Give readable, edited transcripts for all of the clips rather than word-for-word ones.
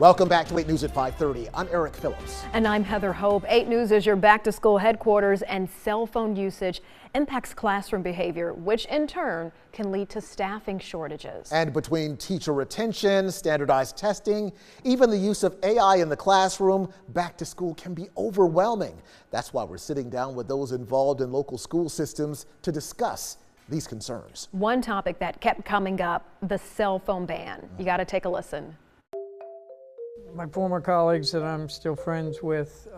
Welcome back to 8 News at 5:30. I'm Eric Phillips. And I'm Heather Hope. 8 News is your back to school headquarters, and cell phone usage impacts classroom behavior, which in turn can lead to staffing shortages. And between teacher retention, standardized testing, even the use of AI in the classroom, back to school can be overwhelming. That's why we're sitting down with those involved in local school systems to discuss these concerns. One topic that kept coming up, the cell phone ban. You got to take a listen. My former colleagues that I'm still friends with,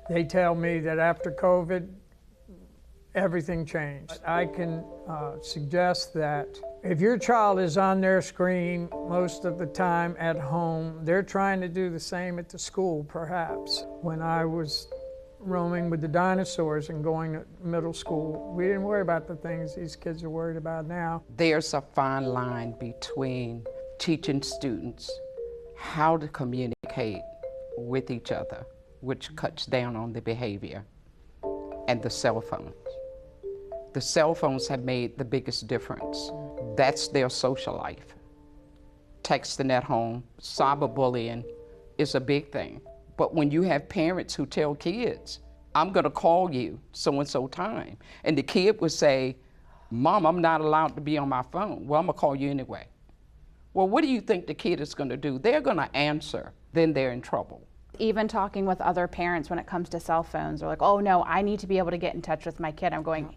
they tell me that after COVID, everything changed. I can suggest that if your child is on their screen most of the time at home, they're trying to do the same at the school, perhaps. When I was roaming with the dinosaurs and going to middle school, we didn't worry about the things these kids are worried about now. There's a fine line between teaching students how to communicate with each other, which cuts down on the behavior, and the cell phones. The cell phones have made the biggest difference. That's their social life. Texting at home, cyberbullying is a big thing. But when you have parents who tell kids, I'm gonna call you so-and-so time, and the kid would say, Mom, I'm not allowed to be on my phone. Well, I'm gonna call you anyway. Well, what do you think the kid is gonna do? They're gonna answer, then they're in trouble. Even talking with other parents when it comes to cell phones, they're like, oh no, I need to be able to get in touch with my kid. I'm going,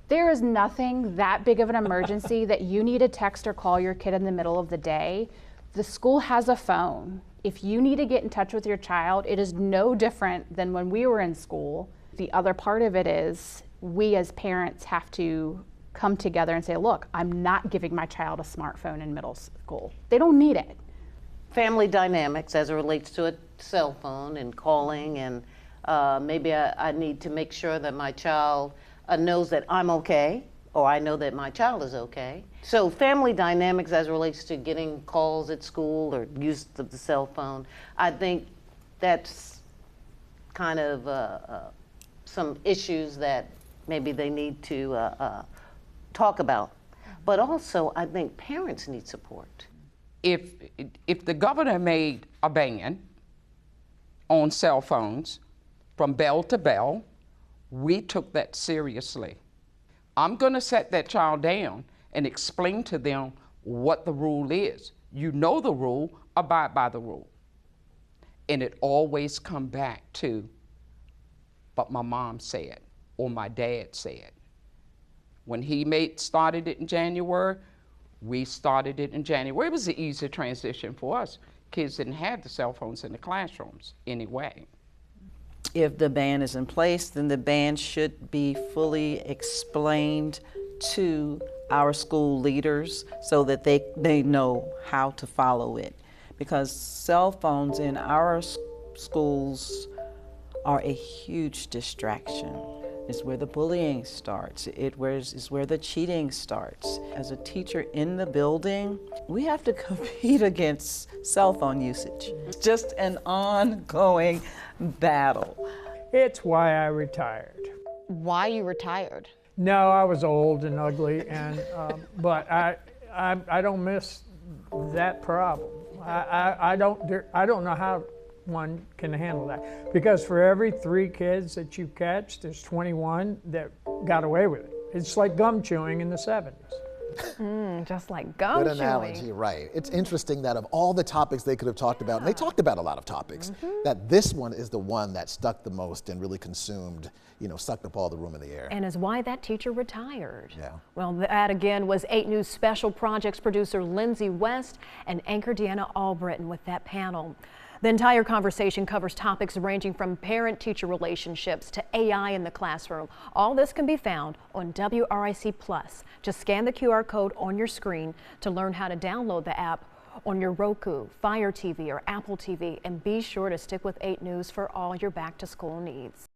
there is nothing that big of an emergency that you need to text or call your kid in the middle of the day. The school has a phone. If you need to get in touch with your child, it is no different than when we were in school. The other part of it is we as parents have to come together and say, look, I'm not giving my child a smartphone in middle school. They don't need it. Family dynamics as it relates to a cell phone and calling, and maybe I need to make sure that my child knows that I'm okay, or I know that my child is okay. So family dynamics as it relates to getting calls at school or use of the cell phone, I think that's kind of some issues that maybe they need to talk about. But also, I think parents need support. If the governor made a ban on cell phones from bell to bell, we took that seriously. I'm gonna set that child down and explain to them what the rule is. You know the rule, abide by the rule. And it always come back to, but my mom said, or my dad said. When he started it in January, we started it in January. It was an easy transition for us. Kids didn't have the cell phones in the classrooms anyway. If the ban is in place, then the ban should be fully explained to our school leaders so that they know how to follow it. Because cell phones in our schools are a huge distraction. It's where the bullying starts. It's where the cheating starts. As a teacher in the building, we have to compete against cell phone usage. It's just an ongoing battle. It's why I retired. Why you retired? No, I was old and ugly, and but I don't miss that problem. I don't know how one can handle that, because for every 3 kids that you catch, there's 21 that got away with it. It's like gum chewing in the 70s. Just like gum chewing. Good analogy, right. It's interesting that of all the topics they could have talked about, and they talked about a lot of topics, that this one is the one that stuck the most and really consumed, sucked up all the room in the air. And is why that teacher retired. Yeah. Well, that again was 8 News special projects producer Lindsay West and anchor Deanna Albritton with that panel. The entire conversation covers topics ranging from parent-teacher relationships to AI in the classroom. All this can be found on WRIC Plus. Just scan the QR code on your screen to learn how to download the app on your Roku, Fire TV, or Apple TV. And be sure to stick with 8 News for all your back-to-school needs.